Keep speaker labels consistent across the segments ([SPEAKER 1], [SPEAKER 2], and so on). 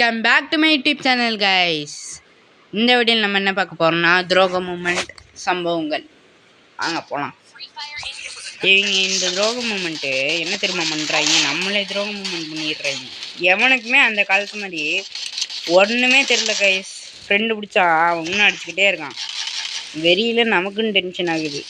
[SPEAKER 1] Come back to my YouTube channel guys. இந்த வீடியோவில் நம்ம என்ன பார்க்க போகிறோம்னா துரோக மூமெண்ட் சம்பவங்கள். வாங்க போகலாம். இவங்க இந்த துரோக மூமெண்ட்டு என்ன தெரியுமா பண்ணுறாங்க, நம்மளே துரோக மூமெண்ட் பண்ணிடுறாங்க. எவனுக்குமே அந்த காலத்து மாதிரி ஒன்றுமே தெரில கைஸ். ஃப்ரெண்டு பிடிச்சா அவன் இன்னும் அடிச்சுக்கிட்டே இருக்கான். வெறியில் நமக்குன்னு டென்ஷன் ஆகுது.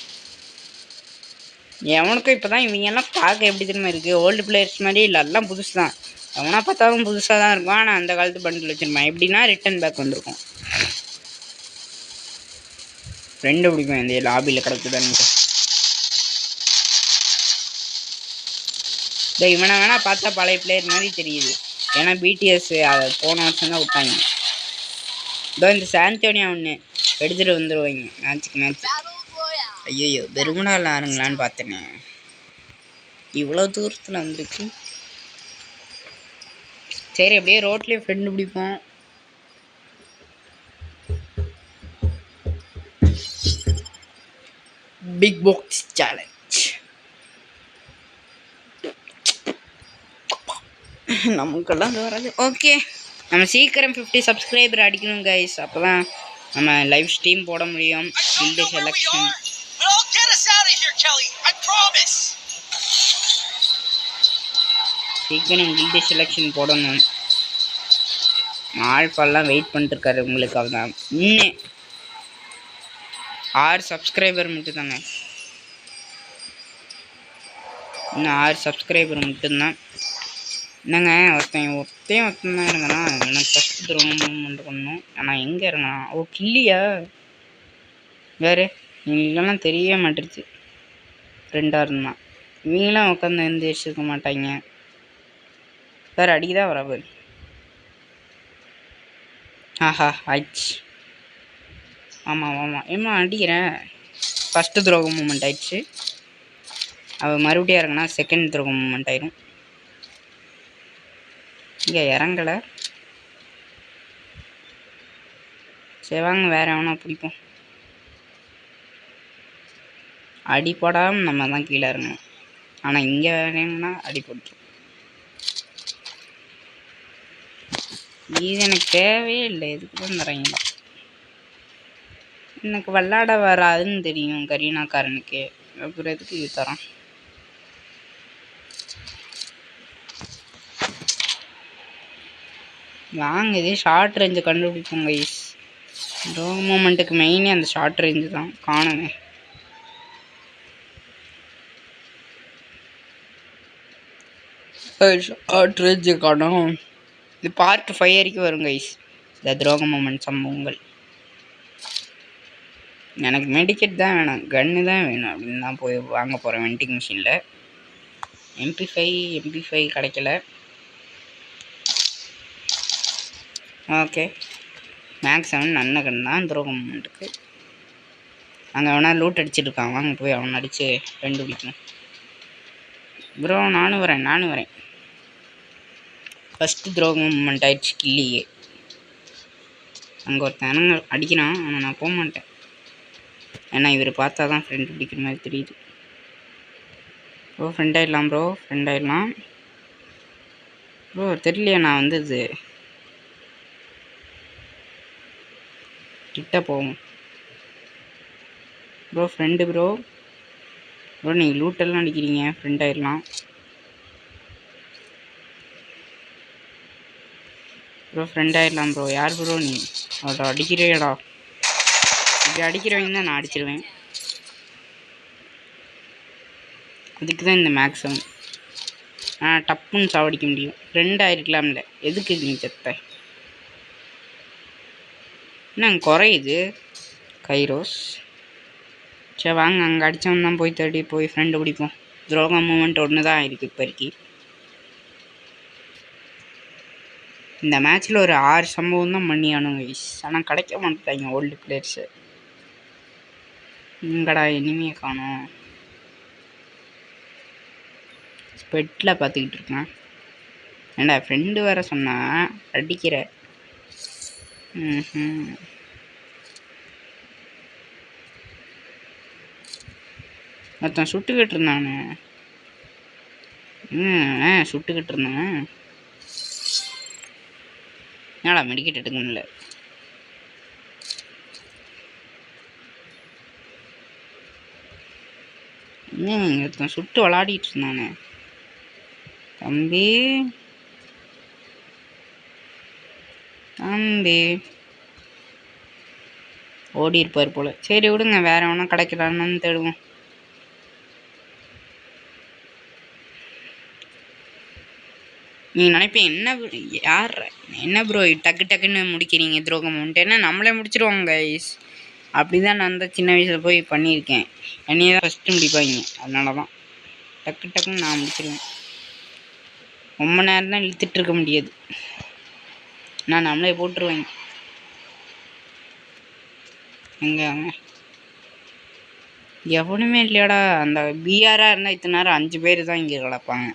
[SPEAKER 1] எவனுக்கும் இப்போ தான் இவங்கெல்லாம் பார்க்க எப்படி தெரியுமா இருக்குது, ஓல்டு பிளேயர்ஸ் மாதிரி இல்லை, எல்லாம் புதுசு தான். எவனா பார்த்தாலும் புதுசாக தான் இருக்கும். ஆனால் அந்த காலத்து பண்டில் வச்சுருப்பான். எப்படின்னா ரிட்டன் பேக் வந்திருக்கும். ஃப்ரெண்டு பிடிக்கும் இந்த லாபியில் கிடக்குதான்னு. இந்த இவனை வேணா பார்த்தா பழைய பிளேயர் மாதிரி தெரியுது. ஏன்னா பிடிஎஸ் அதை போன வருஷம் தான் விட்டாங்க. இதோ இந்த சாந்தோனியா ஒன்று எடுத்துகிட்டு வந்துடுவாங்க மேட்ச்சுக்கு மேட்ச். ஐயோ பெருமனாவில் ஆறுங்களான்னு பார்த்தேனே, இவ்வளோ தூரத்தில் வந்துருக்கு. சரி அப்படியே ரோட்லேயே ஃப்ரெண்டு பிடிப்போம். பிக் பாக்ஸ் சேலஞ்ச் நமக்கெல்லாம் அது வராது. ஓகே, நம்ம சீக்கிரம் 50 சப்ஸ்கிரைபர் அடிக்கணும் கைஸ். அப்போ தான் நம்ம லைவ் ஸ்ட்ரீம் போட முடியும். கில்டு செலக்ஷன் சீக்கிரம் கில்டு செலக்ஷன் போடணும். ஆல்ஃபாலாம் வெயிட் பண்ணிட்டுருக்காரு உங்களுக்காக தான். இன்னும் 6 சப்ஸ்கிரைபர் மட்டும்தாங்க. இன்னும் 6 சப்ஸ்கிரைபர் மட்டும்தான். என்னங்க ஒருத்தையும் தான் இருங்கண்ணா. எனக்கு ஃபஸ்ட்டு திரும்ப பண்ணணும். ஆனால் எங்கே இருங்கண்ணா? ஓ கில்லியா வேறு இவங்களுக்கெல்லாம் தெரிய மாட்டேருச்சு. ஃப்ரெண்டாக இருந்தான். இவங்களாம் உட்காந்து எந்த வச்சுருக்க மாட்டாங்க. வேறு அடிக்குதான் வராது. ஆஹா ஆயிடுச்சு. ஆமாம் ஏம்மா அடிக்கிறேன். ஃபஸ்ட்டு துரோக மூமெண்ட் ஆயிடுச்சு. அவள் மறுபடியும் இறங்கினா செகண்ட் துரோக மூமெண்ட் ஆயிரும். இங்கே இறங்கலை. சரி வாங்க வேறு எவனா பிடிப்போம். அடிப்படாமல் நம்ம தான் கீழே இறங்கணும். ஆனால் இங்கே வேணும்னா அடிப்பட்டுரும். இது எனக்கு தேவையே இல்லை. எதுக்கு தான் தரீங்களா? எனக்கு விளாட வராதுன்னு தெரியும் கரீனாக்காரனுக்கு. அப்புறம் எதுக்கு இது தரான்? வாங்க இதே ஷார்ட் ரேஞ்சை கண்டுபிடிப்போம் கைஸ். துரோக மூமெண்ட்டுக்கு மெயினே அந்த ஷார்ட் ரேஞ்சு தான். காணுங்க. ஷார்ட் ரேஞ்சு காணும். இது பார்ட் 5 வரைக்கும் வரும் கைஸ். இந்த துரோக மூமெண்ட் சம்பவங்கள். எனக்கு மெடிக்கெட் தான் வேணும், கன்னு தான் வேணும் அப்படின்னு தான் போய் வாங்க போகிறேன் வெண்டிங் மிஷினில். MP5 கிடைக்கல. ஓகே, மேக்ஸ் 7 நல்ல கன் தான் துரோக மூமெண்ட்டுக்கு. அங்கே அவனா லூட் அடிச்சிட்ருக்கான். வாங்க போய் அவனை அடித்து ரெண்டு பிடிக்கணும். ப்ரோ நானும் வரேன். ஃபஸ்ட்டு துரோக மூமெண்ட் ஆயிடுச்சு கில்லியே. அங்கே ஒருத்தன் அடிக்கிறான். ஆனால் நான் போக மாட்டேன். ஏன்னா இவர் பார்த்தா தான் ஃப்ரெண்டு பிடிக்கிற மாதிரி தெரியுது. ஃப்ரெண்ட் ஆகிடலாம் ப்ரோ. தெரியலையா நான் வந்தது. கிட்ட போவோம் ஃப்ரெண்டு ப்ரோ நீங்கள் லூட்டெல்லாம் அடிக்கிறீங்க. ஃப்ரெண்ட் ஆகிடலாம் ப்ரோ. யார் ப்ரோ நீ? அவட அடிக்கிறியடா. இப்படி அடிக்கிறவங்க தான் நான் அடிச்சிருவேன். அதுக்கு தான் இந்த மேக்ஸ் 7 டப்புன்னு சாவடிக்க முடியும். ஃப்ரெண்ட் ஆகிருக்கலாம்ல, எதுக்கு நீ செத்த? என்ன குறையுது கைரோஸ்? சரி வாங்க அங்கே அடித்தவன் தான் போய் தேடி போய் ஃப்ரெண்டு பிடிப்போம். துரோக மூமெண்ட் ஒன்று தான் இருக்குது இப்போதைக்கு. இந்த மேட்ச்சில் ஒரு 6 சம்பவம் தான் பண்ணியானும் கைஸ். ஆனால் கிடைக்க மாட்டாங்க ஓல்டு பிளேயர்ஸு. இங்கடா இனிமையை காணும். ஸ்பெட்டில் பார்த்துக்கிட்டு இருக்கேன். ஏண்டா ஃப்ரெண்டு வேறு சொன்னால் அடிக்கிற. ஒருத்தன் சுட்டுக்கிட்டு இருந்தானே. சுட்டுக்கிட்டு இருந்தேன். என்னடா மெடிக்கெட் எடுக்க முடியல. ஒருத்தன் சுட்டு விளாடிட்டு இருந்தானே தம்பி. தம்பி ஓடி இருப்பார் போல. சரி விடுங்க, வேற எவனா கிடைக்கிறான்னு தேடுவோம். நீ நினைப்பேன் என்ன யார் என்ன ப்ரோ டக்கு டக்குன்னு முடிக்கிறீங்க துரோகம் என்ன நம்மளே முடிச்சிருவாங்க கைஸ். அப்படிதான் நான் தான் சின்ன வயசுல போய் பண்ணியிருக்கேன். என்னையே தான் ஃபஸ்ட்டு முடிப்பாங்க. அதனால தான் டக்கு டக்குன்னு நான் முடிச்சிருவேன். ரொம்ப நேரம் தான் இழுத்துட்டு இருக்க முடியாது. நான் நம்மளே போட்டுருவேங்க. எங்க எவனுமே இல்லையாடா. அந்த பிஆராக இருந்தால் இத்தனை நேரம் 5 பேர் தான் இங்கே கிடப்பாங்க.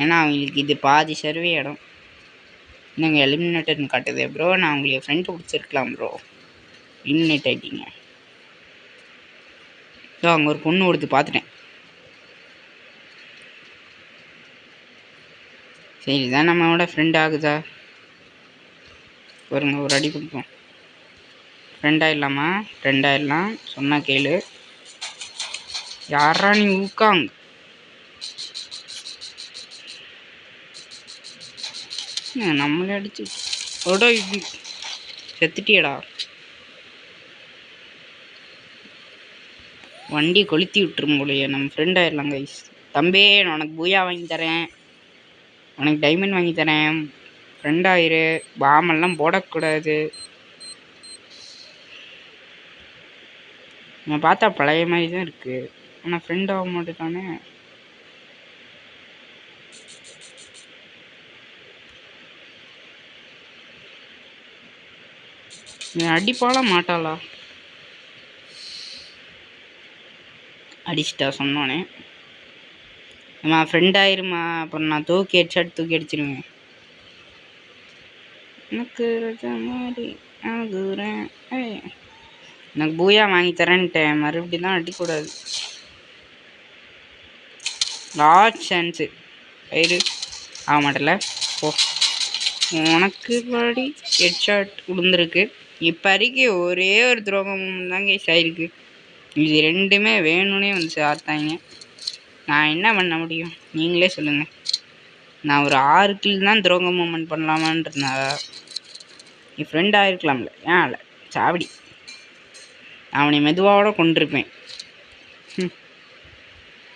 [SPEAKER 1] ஏன்னா அவங்களுக்கு இது பாதி சர்வே இடம். நீங்கள் எலிமினேட்டர்னு காட்டுதே ப்ரோ. நான் உங்களுக்கு ஃப்ரெண்டு பிடிச்சிருக்கலாம் ப்ரோ. எலிமினேட் ஆகிட்டீங்க. ஸோ அங்கே ஒரு பொண்ணு கொடுத்து பார்த்துட்டேன். சரி தான் நம்மளோட ஃப்ரெண்ட் ஆகுதா பாருங்க. ஒரு அடி கொடுப்போம். ஃப்ரெண்டாயிடலாமா? ஃப்ரெண்டாயிடலாம். சொன்னால் கேளு. யாரா நீ ஊக்காங்? நம்மளே அடிச்சு ஓடோ இது செத்துட்டியடா. வண்டி கொளுத்தி விட்டுரும் போலையே. நம்ம ஃப்ரெண்ட் ஆயிடலாம் கைஸ். தம்பி உனக்கு பூயா வாங்கி தரேன், உனக்கு டைமண்ட் வாங்கி தரேன். ஃப்ரெண்ட் ஆயிரு. பாமெல்லாம் போடக்கூடாது. நான் பார்த்தா பழைய மாதிரி தான் இருக்கு. ஆனால் ஃப்ரெண்ட் ஆக மாட்டேதானே. அடிப்பாளா மாட்டாளா? அடிச்சிட்டா சொன்னோன்னே. அம்மா ஃப்ரெண்ட் ஆயிருமா, அப்புறம் நான் தூக்கி அடிச்சிருவேன். எனக்கு மாதிரி ஆகுறேன். எனக்கு பூயா வாங்கி தரேன்ட்டேன். மறுபடியும் தான் அடிக்கூடாது. Last chance. ஆயிரு ஆக மாட்டல. ஓ உனக்கு படி ஹெட்ஷாட் விழுந்துருக்கு. இப்போ வரைக்கும் ஒரே ஒரு துரோகம் தாங்க ஆயிருக்கு. இது ரெண்டுமே வேணும்னே வந்து சாத்தாங்க. நான் என்ன பண்ண முடியும் நீங்களே சொல்லுங்கள். நான் ஒரு 6 கில் தான் துரோகம் மூமெண்ட் பண்ணலாமான் இருந்தா நீ ஃப்ரெண்ட் ஆகிருக்கலாம்ல. ஏன் இல்லை சாவடி. அவனை மெதுவாவோட கொண்டிருப்பேன்.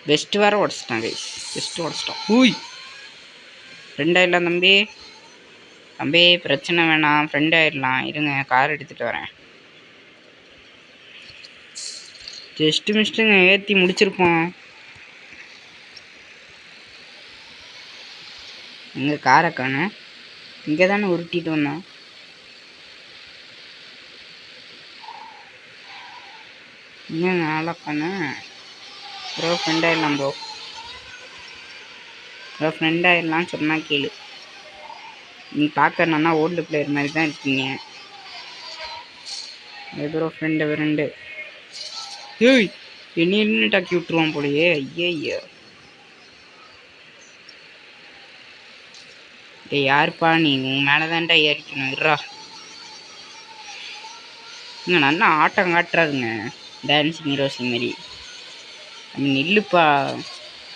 [SPEAKER 1] பெஸ்ட்டு வேறு உடச்சிட்டான் கைஸ். பெஸ்ட்டு உடச்சிட்டான். ஊய் ஃப்ரெண்ட் ஆகிடலாம் தம்பி. தம்பி பிரச்சனை வேணாம், ஃப்ரெண்ட் ஆகிடலாம். இருங்க கார் எடுத்துகிட்டு வரேன். ஜஸ்ட்டு மிஸ்ட்டுங்க ஏற்றி முடிச்சிருப்போம். எங்கே காரை காண? இங்கே தானே உருட்டிட்டு வந்தோம். இன்னும் நல்லா பண்ண ப்ரோ. ஃப்ரெண்ட் ஆகிடலாம் ப்ரோ. ப்ரோ ஃப்ரெண்ட் ஆகிடலாம் சொன்னால் கேளு. நீ பார்க்கறனா ஓல்டு பிளேயர் மாதிரி தான் இருக்கீங்க. ப்ரோ ஃப்ரெண்டு ஏய் என்ன டாக்கி விட்டுருவான் போலையே. ஐயா டே யாருப்பா நீ? உன் மேலே தான்டா ஏறிக்கணும். இருறா. இங்கே நல்லா ஆட்டம் காட்டுறாருங்க டான்ஸிங் ஹீரோஸி மாரி. நில்லுப்பா,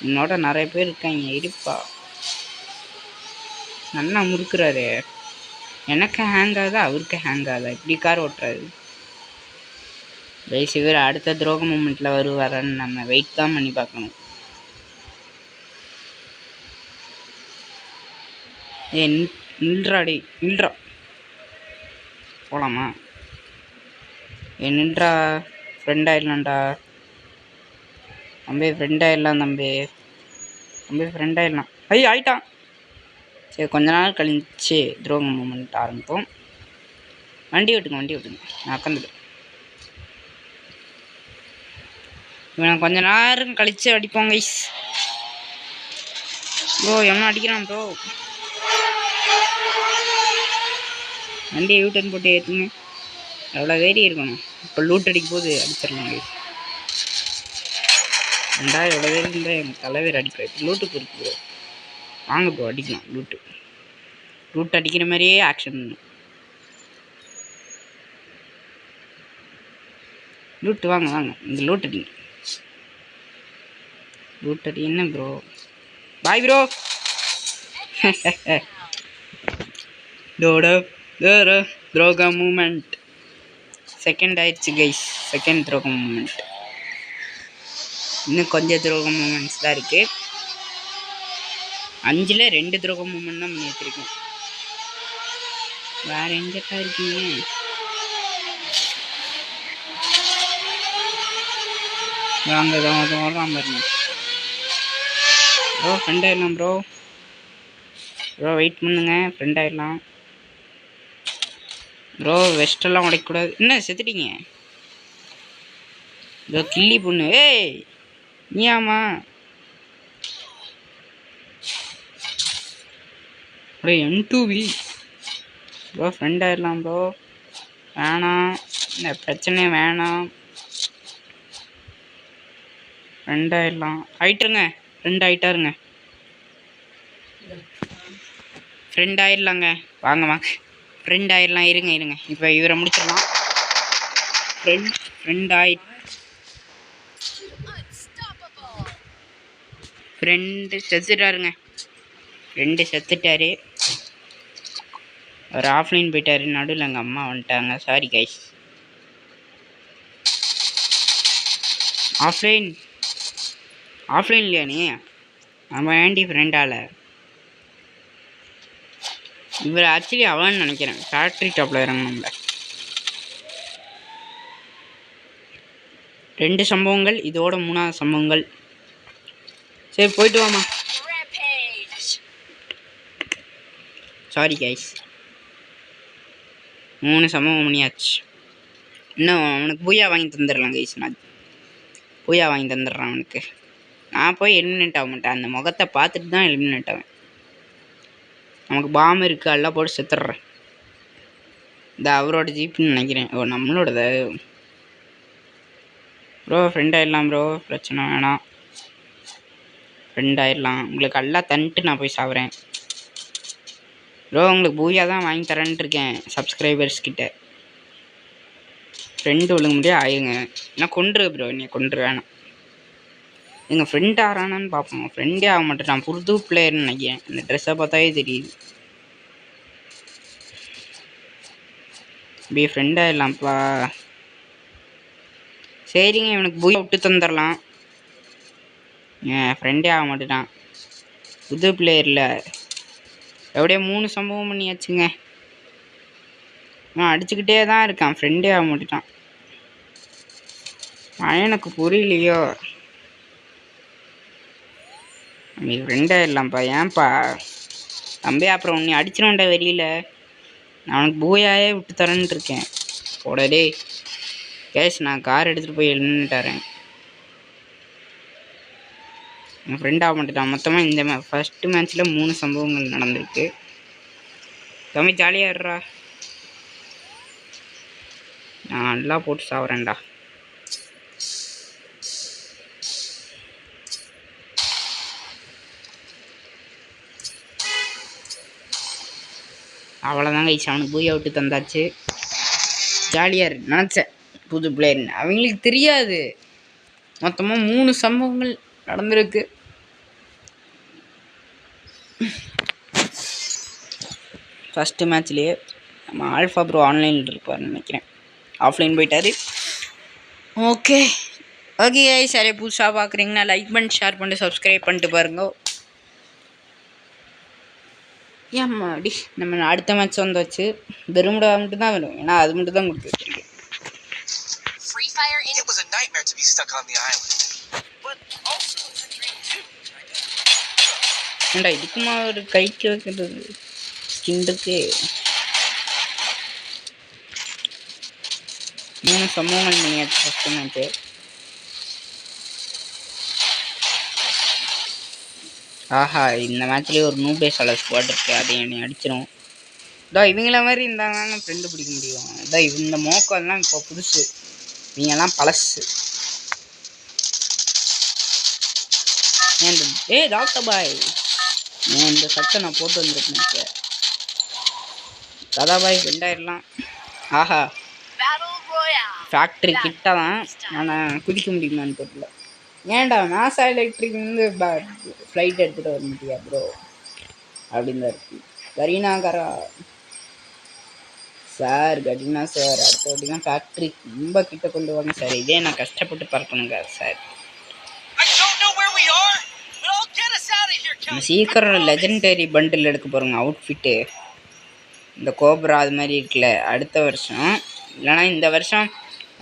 [SPEAKER 1] என்னோட நிறைய பேர் இருக்காங்க. இருப்பா. நல்லா முறுக்குறாரு. எனக்கு ஹேங் ஆகுதா அவருக்கு ஹேங் ஆகுதா? இப்படி கார் ஓட்டுறாரு. பேசிவர் அடுத்த துரோக மூமெண்ட்டில் வருவாரான்னு நம்ம வெயிட் தான் பண்ணி பார்க்கணும். நில்றாடி நில்றா. போகலாமா? நின்றா. ஃப்ரெண்ட் ஆயிடலாம்டா தம்பி. ஃப்ரெண்ட் ஆயிடலாம் தம்பி. ஃப்ரெண்ட் ஆயிடலாம். ஆயிட்டான். சரி கொஞ்ச நாள் கழிச்சு துரோக மூமெண்ட் ஆரம்பிப்போம். வண்டி விட்டுங்க நான் உட்காந்துட்டு. இவனை கொஞ்ச நேரம் கழிச்சு அடிப்போம் கைஸ். ப்ரோ எவனா அடிக்கிறான் ப்ரோ. வண்டியை யூட்டன் போட்டு ஏற்றுங்க. எவ்வளோ வேரி இருக்கணும். இப்போ லூட் அடிக்கும் போது அடிச்சிடலாம் கைஸ். எவ்வளோ வேரி இருந்தால் எங்கள் தலைவர் அடிப்பார். இப்போ லூட்டுக்கு இருக்கு ப்ரோ. வாங்க ப்ரோ அடிக்கலாம். ரூட் அடிக்கிற மாதிரியே ஆக்ஷன். லூட் வாங்க இந்த லூட் அடிங்க. லூட் அடி என்ன ப்ரோ? Bye bro. துரோக மூமெண்ட் செகண்ட் ஆயிடுச்சு கைஸ். செகண்ட் துரோக மூமெண்ட். இன்னும் கொஞ்சம் துரோக மூமெண்ட்ஸ் தான் இருக்கு. 5ல் 2 துரோக மூமெண்ட் தான் பண்ணி வச்சிருக்கேன். வேற எங்கக்கா இருக்கீங்க? வாங்க வராம பாருங்க ப்ரோ. ஃப்ரெண்ட் ஆயிடலாம் ப்ரோ. வெயிட் பண்ணுங்க. ஃப்ரெண்ட் ஆயிடலாம் ப்ரோ. வெஸ்டெல்லாம் உடைக்கக்கூடாது. என்ன செத்துட்டீங்க? ப்ரோ கிள்ளி பொண்ணு. ஏய் நீயாமா ப்ரோ? M2V bro. ஃப்ரெண்ட் ஆயிடலாம் ப்ரோ. வேணாம், இந்த பிரச்சனையே வேணாம். ஃப்ரெண்ட் ஆயிடலாம். ஆயிட்டுருங்க. ஃப்ரெண்ட் ஆயிட்டாருங்க. ஃப்ரெண்ட் ஆயிடலாங்க. வாங்க ஃப்ரெண்ட் ஆயிடலாம். இருங்க இப்போ இவரை முடிச்சிடலாம். ஃப்ரெண்ட் ஃப்ரெண்டு செத்துட்டாருங்க. செத்துட்டாரு. அவர் ஆஃப்லைன் போயிட்டாரு. நடுவில் எங்கள் அம்மா வந்துட்டாங்க. Sorry guys. ஆஃப்லைன் இல்லையா நீ? நம்ம ஆண்டி ஃப்ரெண்டால இவர் ஆக்சுவலி அவன்னு நினைக்கிறேன். ஃபேக்ட்ரி டாப்பில் இறங்கணும்ல. 2 சம்பவங்கள், இதோட 3ஆவது சம்பவங்கள். சரி போயிட்டு வாமா. Sorry guys. 3 சம்பவம் பண்ணியாச்சு. இன்னும் அவனுக்கு பூயா வாங்கி தந்துடலாம் கைஸ். நான் பூயா வாங்கி தந்துடுறான் அவனுக்கு. நான் போய் எலிமினேட் ஆக மாட்டேன். அந்த முகத்தை பார்த்துட்டு தான் எலிமினேட் ஆவேன். நமக்கு பாம் இருக்குது. எல்லாம் போட்டு செத்துடுறேன். இந்த அவரோட ஜீப்னு நினைக்கிறேன். ஓ நம்மளோடத ப்ரோ. ஃப்ரெண்ட் ஆயிடலாம் ப்ரோ. பிரச்சனை வேணாம். ஃப்ரெண்ட் ஆயிடலாம். உங்களுக்கு எல்லாம் தந்துட்டு நான் போய் சாப்பிட்றேன் ப்ரோ. உங்களுக்கு பூயா தான் வாங்கி தரேன்ட்டு இருக்கேன் சப்ஸ்கிரைபர்ஸ் கிட்ட. ஃப்ரெண்டு ஒழுங்கு முடியாது ஆயிருங்க. என்ன கொண்டுரு ப்ரோ. என்னை கொண்டுரு வேணாம். எங்கள் ஃப்ரெண்ட் ஆறானான்னு பார்ப்போம். ஃப்ரெண்டே ஆக மாட்டேன். நான் புது பிளேயர்னு நினைக்கிறேன். இந்த ட்ரெஸ்ஸை பார்த்தாவே தெரியுது. இப்படி ஃப்ரெண்ட் ஆயிடலாம்ப்பா. சரிங்க, இவனுக்கு பூயா விட்டு தந்துடலாம். ஃப்ரெண்டே ஆக மாட்டேட்டான். புது பிளேயரில் எப்படியே 3 சம்பவம் பண்ணியாச்சுங்க. அடிச்சுக்கிட்டே தான் இருக்கான். ஃப்ரெண்டே ஆக மாட்டேட்டான். எனக்கு புரியலையோ. நீ ஃப்ரெண்ட் ஆயிடலாம்ப்பா. ஏன்ப்பா தம்பி? அப்புறம் உன்னை அடிச்சிடோண்ட வெளியில். நான் உனக்கு பூயாவே விட்டு தரேன்ட்டு இருக்கேன். போடே கேஷ். நான் கார் எடுத்துகிட்டு போய் எழுந்துட்டாரேன். என் ஃப்ரெண்ட் ஆக மாட்டேட்டான். மொத்தமாக இந்த ஃபஸ்ட்டு மேட்ச்சில் 3 சம்பவங்கள் நடந்திருக்கு. தம்பி ஜாலியாக இருறா. நான் நல்லா போட்டு சாப்பிட்றேன்டா. அவ்வளோதான் கைஸ். அவனுக்கு பூயா விட்டு தந்தாச்சு. ஜாலியாக நினச்சேன் புது பிளேயர்னு. அவங்களுக்கு தெரியாது மொத்தமாக 3 சம்பவங்கள் நடந்திருக்கு. ஃபஸ்ட்டு மேட்ச்லேயே நம்ம ஆல்ஃபா ப்ரோ ஆன்லைனில் இருப்பார்னு நினைக்கிறேன். ஆஃப்லைன் போயிட்டார். Okay guys. நிறைய புதுசாக பார்க்குறீங்கன்னா லைக் பண்ணிட்டு ஷேர் பண்ணிட்டு சப்ஸ்கிரைப் பண்ணிட்டு பாருங்க. ஏம்மாடி நம்ம அடுத்த மேட்ச் வந்தாச்சு. பெருமுடா மட்டும் தான் வரும். ஏன்னா அது மட்டும் தான் கொடுத்து வச்சிருக்கேன். ஏண்டா இதுக்குமா ஒரு கைக்கு வைக்கிறது ஸ்கின் இருக்கு. 3 சம்பவங்கள் பண்ணியாச்சு ஃபஸ்ட்டு மேட்ச்சு. ஆஹா, இந்த மேட்ச்லேயே ஒரு நூபேசால ஸ்குவாட் இருக்குது. அதை என்னை அடிச்சிடும். இவங்கள மாதிரி இருந்தாங்கன்னா ஃப்ரெண்டு பிடிக்க முடியும். இந்த மோக்கெல்லாம் இப்போ புதுசு. இவங்கெல்லாம் பழசு. டாக்டர் பாய் இந்த சட்டை நான் போட்டு வந்திருக்கேன் சார். கதாபாய் ரெண்டாயிரலாம். ஆஹா ஃபேக்ட்ரி கிட்ட தான். ஆனால் குதிக்க முடியுமான்னு தெரியல. ஏன்டா நாசா எலக்ட்ரிக் வந்து ஃப்ளைட் எடுத்துகிட்டு வர முடியா ப்ரோ அப்படின்னு தான் இருக்கு. கரீனாகரா சார், கரீனா சார் அடுத்த வாட்டி தான் ஃபேக்ட்ரி ரொம்ப கிட்ட கொண்டு வாங்க சார். இதே நான் கஷ்டப்பட்டு பறக்கணுங்க சார். சீக்கிரம் லெஜெண்டரி பண்டில் எடுக்க போகிறோங்க அவுட்ஃபிட்டு. இந்த கோப்ரா அது மாதிரி இருக்குல்ல அடுத்த வருஷம், இல்லைனா இந்த வருஷம்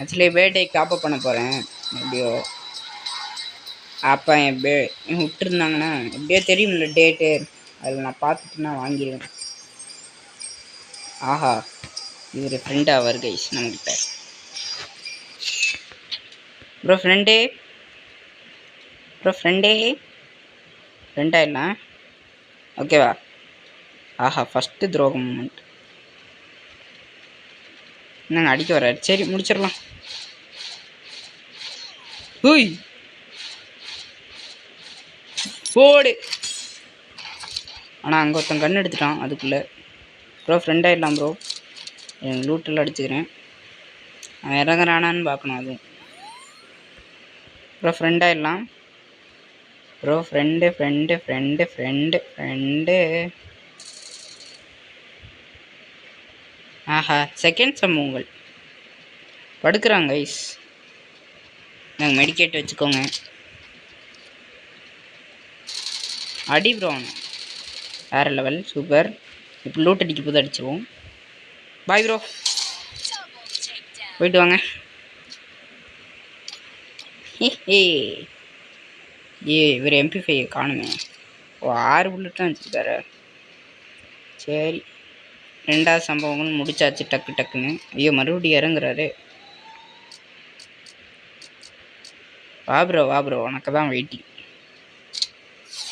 [SPEAKER 1] ஆக்சுவலி பேர்டேக்கு டாப்அப் பண்ண போகிறேன். எப்படியோ அப்போ என் விட்டுருந்தாங்கன்னா எப்படியோ தெரியும்ல டேட்டு, அதில் நான் பார்த்துட்டு நான் வாங்கிடுவேன். ஆஹா இவர் ஃப்ரெண்ட் ஆவார் கைஸ் நம்மகிட்ட. ப்ரோ ஃப்ரெண்டே ஃப்ரெண்டாயிடலாம் ஓகேவா? ஆஹா ஃபஸ்ட்டு துரோகம் மூமெண்ட். என்னங்க அடிக்க வர்றாரு? சரி முடிச்சிடலாம். ஹூய் போடு. ஆனால் அங்கே ஒருத்தன் கண் எடுத்துட்டான் அதுக்குள்ளே. ப்ரோ ஃப்ரெண்ட் ஆகிடலாம் ப்ரோ. எங்கள் லூட்டில் அடிச்சுக்கிறேன். அவன் இறங்குறானான்னு பார்க்கணும். அதுவும் ப்ரோ ஃப்ரெண்ட் ஆகிடலாம் ப்ரோ. ஃப்ரெண்டு. ஆஹா செகண்ட் சம்பவங்கள் படுக்கிறாங்க ஐஸ். நாங்கள் மெடிக்கேட் வச்சுக்கோங்க. அடி ப்ரோ வேறு லெவல் சூப்பர். இப்போ லூட் அடிக்க போது அடிச்சிருவோம். பாய் ப்ரோ போயிட்டு வாங்க. இவர் MP5 காணுமே. ஓ 6 புல்லட் தான் வச்சுருக்காரு. சரி ரெண்டாவது சம்பவங்கள் முடிச்சாச்சு டக்குன்னு. ஐயோ மறுபடியும் இறங்குறாரு. வா ப்ரோ உனக்கு தான் வெயிட்டிங்.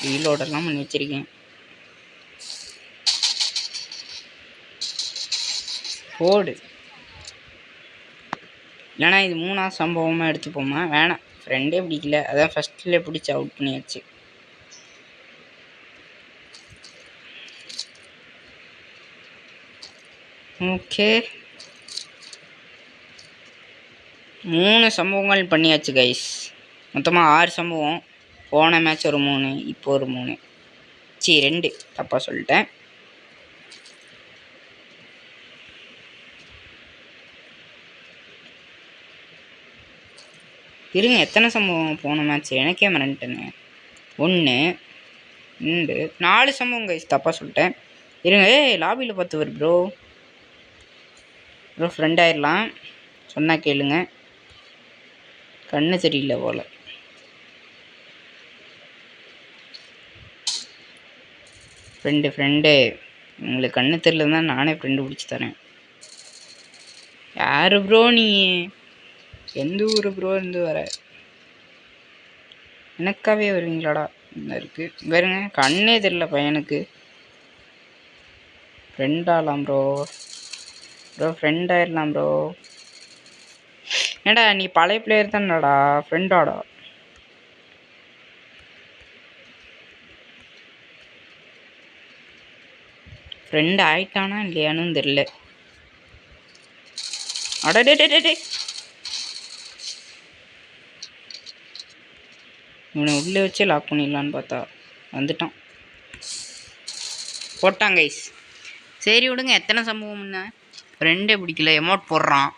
[SPEAKER 1] ரீலோடெல்லாம் பண்ணி வச்சிருக்கேன். போடு. இல்லைனா இது 3ஆவது சம்பவமாக எடுத்துப்போமா? வேணாம், ஃப்ரெண்டே பிடிக்கல, அதான் ஃபஸ்ட்டில் பிடிச்சி அவுட் பண்ணியாச்சு. ஓகே 3 சம்பவங்கள் பண்ணியாச்சு கைஸ். மொத்தமாக 6 சம்பவம். போன மேட்ச் ஒரு 3, இப்போ ஒரு 3. 2 தப்பாக சொல்லிட்டேன். இருங்க எத்தனை சம்பவம் போன மேட்ச் எனக்கே மறந்துட்டேன்னு. 1 2 4 சம்பவம் கைஸ். தப்பாக சொல்லிட்டேன். இருங்க லாபியில் 10 வரும் ப்ரோ ஃப்ரெண்ட் ஆயிடலாம். சொன்னால் கேளுங்க. கண்ணு தெரியல போல. ஃப்ரெண்டு உங்களுக்கு கண்ணு தெரியலன்னா நானே ஃப்ரெண்டு பிடிச்சி தரேன். யார் ப்ரோ நீ? எந்த ஊர் ப்ரோ இருந்து வர? எனக்காகவே வருவீங்களாடா? என்ன இருக்குது பாருங்க, கண்ணே தெரியல பையனுக்கு. ஃப்ரெண்ட் ஆகலாம் ப்ரோ ஃப்ரெண்ட் ஆயிடலாம் ப்ரோ. ஏண்டா நீ பழைய பிளேயர் தானடா, ஃப்ரெண்டாடா. ஃப்ரெண்ட் ஆயிட்டானா இல்லையானு தெரியல. அடடே இவனை உள்ளே வச்சே லாக் பண்ணிடலான்னு பார்த்தா வந்துட்டான். போட்டாங்க கைஸ். சரி விடுங்க. எத்தனை சம்பவம்னா ஃப்ரெண்டே பிடிக்கல, எமௌண்ட் போடுறான்.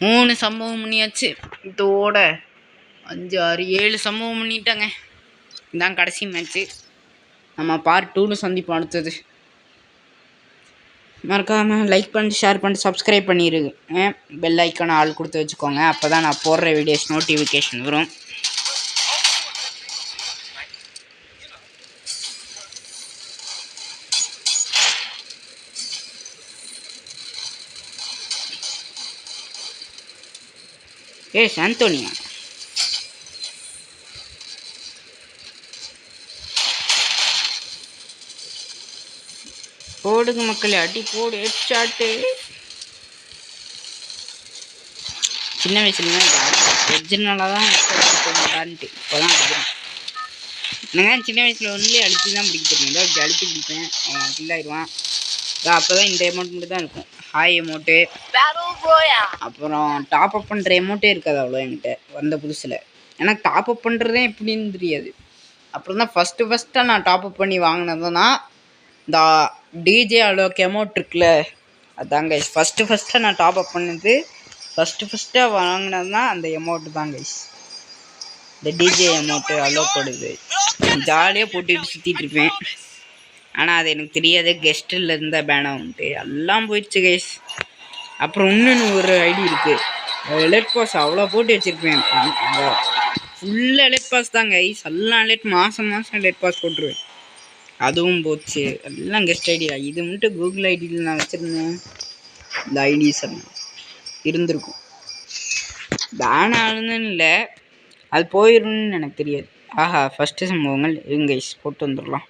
[SPEAKER 1] 3 சம்பவம் பண்ணியாச்சு. இதோட 5 6 7 சம்பவம் பண்ணிட்டாங்க. இதான் கடைசி மேட்ச்சு. நம்ம பார்ட் 2ல சந்திப்போம் அடுத்தது. மறக்காமல் லைக் பண்ணிட்டு ஷேர் பண்ணிட்டு சப்ஸ்கிரைப் பண்ணிடுங்க. பெல் ஐக்கான ஆள் கொடுத்து வச்சுக்கோங்க. அப்போ தான் நான் போடுற வீடியோஸ் நோட்டிஃபிகேஷன் வரும். சாந்தோனியா போடுங்க மக்களே, அடி போடு. ஹெட்ஷாட்டு. சின்ன வயசுல ஒரிஜினலாக தான் ஹெட்ஷாட் போட்டான்ட்டு இப்போ தான் அடிக்கிறேன். நான் சின்ன வயசில் ஒன்லி அழுத்தி தான் பிடிக்க தெரியும். ஏதோ இப்படி அழுத்தி பிடிப்பேன், அவன் கில் ஆயிடுவான். அப்போ தான் இந்த எமௌண்ட் மட்டும் தான் இருக்கும். ஹாய் எமௌண்ட்டு, அப்புறம் டாப் அப் பண்ணுற எமௌண்ட்டே இருக்காது அவ்வளோ என்கிட்ட வந்த புதுசில். எனக்கு டாப் அப் பண்ணுறதே எப்படின்னு தெரியாது. அப்புறம் தான் ஃபஸ்ட்டாக நான் டாப் அப் பண்ணி வாங்கினதுன்னா இந்த டிஜே அலோக் எமௌண்ட் இருக்குல்ல, அதான் கைஸ் ஃபஸ்ட்டாக நான் டாப் அப் பண்ணது. ஃபஸ்ட்டாக வாங்கினதுனா அந்த எமௌண்ட்டு தான் கைஸ். இந்த டிஜே அமௌண்ட்டு அலோக் போடுது. ஜாலியாக போட்டுட்டு சுற்றிட்டு இருப்பேன். ஆனால் அது எனக்கு தெரியாது கெஸ்ட்டில் இருந்த பேனை வந்துட்டு எல்லாம் போயிடுச்சு கைஸ். அப்புறம் இன்னொன்று ஒரு ஐடி இருக்குது, எலைட் பாஸ் அவ்வளோ போட்டு வச்சுருப்பேன். ஃபுல்லாக எலைட் பாஸ் தான் கைஸ். எல்லாம் எலைட் மாதம் எலைட் பாஸ் போட்டுருவேன். அதுவும் போச்சு. எல்லாம் கெஸ்ட் ஐடி தான். இது மட்டும் கூகுள் ஐடியில் நான் வச்சுருந்தேன். இந்த ஐடிஸ் எல்லாம் இருந்திருக்கும். பேன் ஆளுன்னு இல்லை, அது போயிடும்னு எனக்கு தெரியாது. ஆஹா, ஃபஸ்ட்டு சம்பவங்கள் இருங்க கைஸ், போட்டு வந்துடலாம்.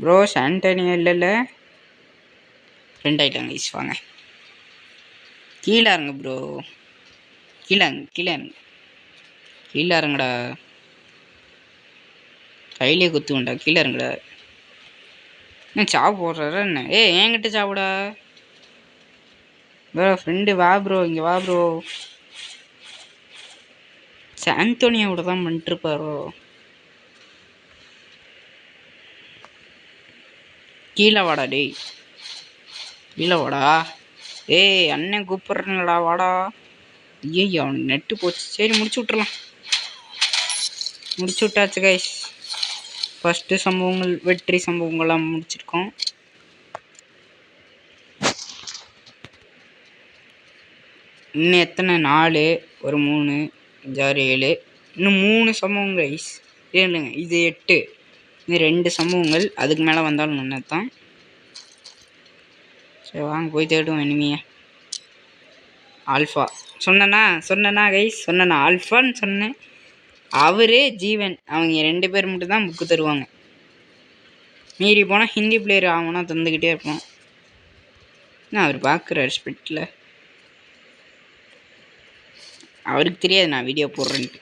[SPEAKER 1] ப்ரோ சாண்டனியா இல்லைல்ல, ஃப்ரெண்ட் ஆகிட்டாங்க கைஸ். வாங்க கீழே இருங்க ப்ரோ, கீழே இருங்கடா, கையிலே குத்துவேன்டா, கீழே இருங்கடா. என்ன சாவு போடுறாரா என்ன? என்கிட்ட சாவுடா ப்ரோ. ஃப்ரெண்டு வா ப்ரோ, இங்கே வா ப்ரோ. சாந்தோனியாவோட தான் பண்ணிட்டுருப்பாரோ. கீழே வாடா டேய், கீழே வாடா. அண்ணன் கூப்பிட்றேங்களா, வாடா. ஐயோ அவனுக்கு நெட்டு போச்சு. சரி முடிச்சு விட்றலாம். முடிச்சு விட்டாச்சு கைஸ். ஃபஸ்ட்டு சம்பவங்கள் வெற்றி சம்பவங்கள்லாம் முடிச்சிருக்கோம். இன்னும் எத்தனை? 4, ஒரு 3, 5, 6, 7, இன்னும் 3 சம்பவங்கள் கைஸ். இல்லைங்க, இது 8, இது 2 சம்பவங்கள். அதுக்கு மேலே வந்தாலும் ஒன்று தான். சரி வாங்க போய் தேடுவோம் இனிமையா. ஆல்ஃபா சொன்னேன்னா கைஸ், சொன்னேன்னா ஆல்ஃபான்னு சொன்னேன். அவரே ஜீவன், அவங்க 2 பேர் மட்டும் தான் புக்கு தருவாங்க. மீறி போனால் ஹிந்தி பிளேயர் ஆகும்னா தந்துக்கிட்டே இருப்போம். நான் அவர் பார்க்குற ரெஸ்பெக்டில் அவருக்கு தெரியாது நான் வீடியோ போடுறேன்ட்டு.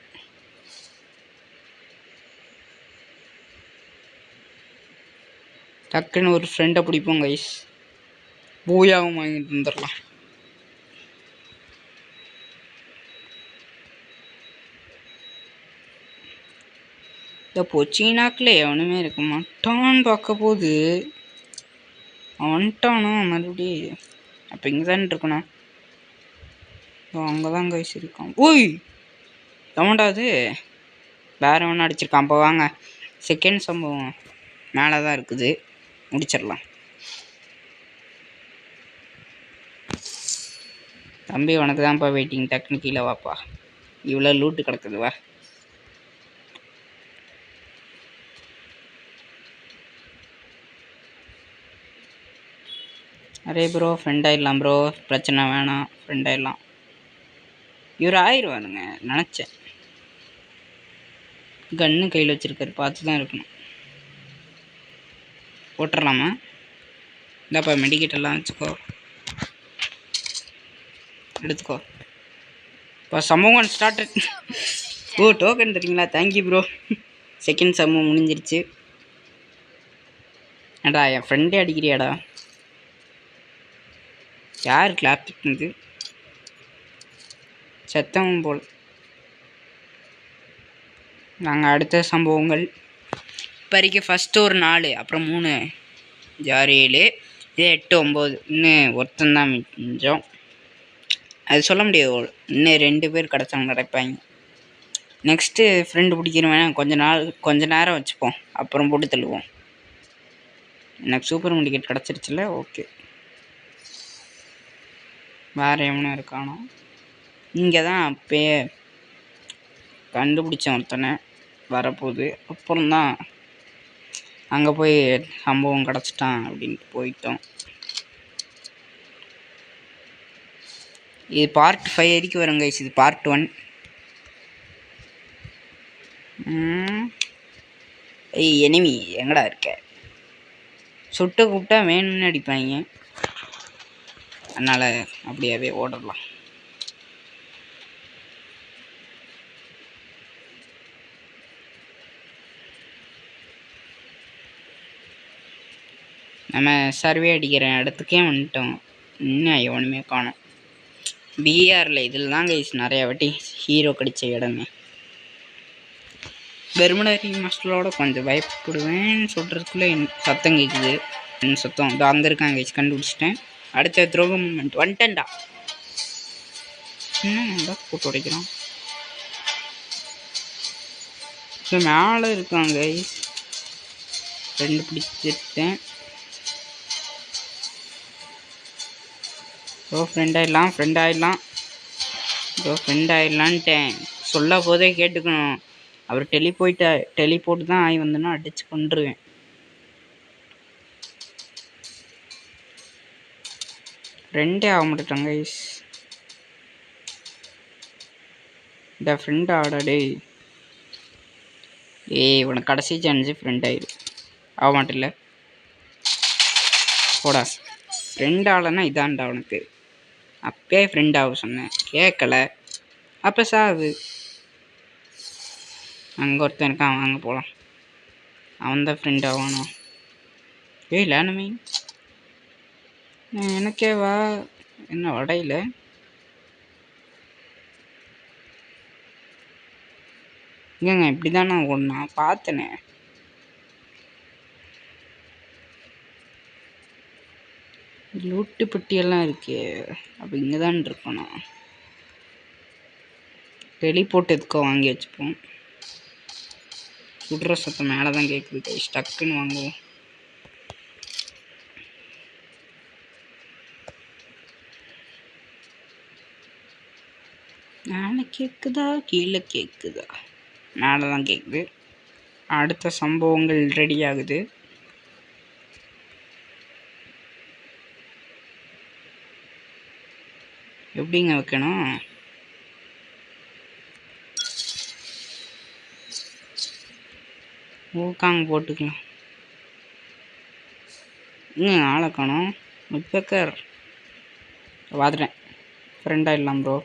[SPEAKER 1] டக்குன்னு ஒரு ஃப்ரெண்டை பிடிப்போம் கைஸ், பூயாவும் வாங்கிட்டு வந்துடலாம். இந்த பொச்சினாக்கில் எவனுமே இருக்க மாட்டான்னு பார்க்க போது வந்துட்டானோ மறுபடியும். அப்போ இங்கே தானே இருக்கணும். அங்கே தான் கைஸ் இருக்கான். ஓய் எவன்டா அது? வேற ஒன்று அடிச்சிருக்கான். அப்போ வாங்க செகண்ட் சம்பவம் மேலே தான் இருக்குது, முடிச்சிடலாம். தம்பி உனக்கு தான்ப்பா வெயிட்டிங், டக்குன்னு கீழே வாப்பா. இவ்வளோ லூட்டு கிடக்குது, வா. அரே ப்ரோ ஃப்ரெண்ட் ஆகிடலாம் ப்ரோ, பிரச்சனை வேணாம், ஃப்ரெண்ட் ஆகிடலாம். இவர் ஆயிடுவாருங்க நினச்சேன். கன்று கையில் வச்சுருக்காரு, பார்த்து தான் இருக்கணும். போட்டுடலாமா? இந்தாப்பா மெடிக்கெட் எல்லாம் வச்சுக்கோ, எடுத்துக்கோ. இப்போ சம்பவம் ஸ்டார்ட். டோக்கன் தரீங்களா? Thank you bro. செகண்ட் சம்பவம் முடிஞ்சிருச்சு. ஏடா என் ஃப்ரெண்டே அடிக்கிறியாடா? யார் கிளாப் திட்டுனது? சத்தமும் போல். நாங்கள் அடுத்த சம்பவங்கள் இப்போதைக்கு ஃபஸ்ட்டு ஒரு 4, அப்புறம் 3, 5, 6, 7, இது 8, 9. இன்னும் ஒருத்தந்தான் மிஞ்சம். அது சொல்ல முடியாது, இன்னும் 2 பேர் கிடச்சவங்க கிடைப்பாங்க. நெக்ஸ்ட்டு ஃப்ரெண்டு பிடிக்கிறவன் கொஞ்ச நேரம் வச்சுப்போம், அப்புறம் போட்டு தள்ளுவோம். எனக்கு சூப்பர் மெடிக்கெட் கிடச்சிருச்சுல, ஓகே. வேறு எவனும் இருக்கானோ? இங்கே தான் அப்பயே கண்டுபிடிச்ச ஒருத்தனை வரப்போகுது. அப்புறம்தான் அங்கே போய் சம்பவம் கிடச்சிட்டான் அப்படின்ட்டு போயிட்டோம். இது பார்ட் 5 வரைக்கும் வரும் கைஸ். இது பார்ட் 1. எனிமி எங்கடா இருக்க? சுட்ட கூப்பிட்டா வேணும்னு அடிப்பாங்க, அதனால் அப்படியாவே ஓடலாம். நம்ம சர்வே அடிக்கிற இடத்துக்கே வந்துட்டோம். இன்னும் எவனுமே காணோம். பிஆரில் இதில் தான் கைஸ் நிறையா வாட்டி ஹீரோ கடித்த இடமே. வெறுமனரி மாஸ்டரோட கொஞ்சம் பயப்படுவேன்னு சொல்கிறதுக்குள்ளே சத்தம் கேட்குது. என் சத்தம் இந்த அங்கே இருக்காங்க கைஸ், கண்டுபிடிச்சிட்டேன். அடுத்த துரோக மூமெண்ட் வந்துட்டேன்டா. இன்னும் போட்டு உடைக்கிறான். ஸோ மேலே இருக்காங்க கைஸ், 2 பிடிச்சிட்டேன். ஸோ ஃப்ரெண்ட் ஆயிடலான்ட்டேன். சொல்ல போதே கேட்டுக்கணும். அவர் டெலிபோர்ட் தான் ஆகி வந்தோன்னா அடிச்சு கொண்டுருவேன். ஃப்ரெண்டே ஆக மாட்டேட்டாங்க கைஸ். இந்த ஃப்ரெண்ட் ஆடாடே. உனக்கு கடைசி சான்ஸு ஃப்ரெண்ட் ஆயிடு. ஆக மாட்டில்ல போடா. ஃப்ரெண்ட் ஆகலைன்னா இதான்டா உனக்கு. அப்பே ஃப்ரெண்ட் ஆக சொன்னேன், கேட்கல. அப்போ சாவு. அங்கே ஒருத்தன் இருக்கான், வாங்க போகலாம். அவன் தான் ஃப்ரெண்ட் ஆவானோ? லேனமே எனக்கே வா. என்ன வடையில் இல்லைங்க, இப்படி தான் நான் ஒன்றா பார்த்தனே. லூட்டு பெட்டியெல்லாம் இருக்கே, அப்போ இங்கே தான் இருக்கணும். டெலிபோர்ட் எதுக்கோ வாங்கி வச்சுப்போம். சுடுற சத்தம் மேலே தான் கேட்குது. டக்குன்னு வாங்குவோம். மேலே கேட்குதா கீழே கேட்குதா? மேலே தான் கேட்குது. அடுத்த சம்பவங்கள் ரெடி ஆகுது. எப்படிங்க வைக்கணும்? ஊக்காங்க போட்டுக்கலாம். ஆளை காணோம். இப்பக்கர் பார்த்துட்டேன். ஃப்ரெண்டாக இல்லாம ப்ரோ.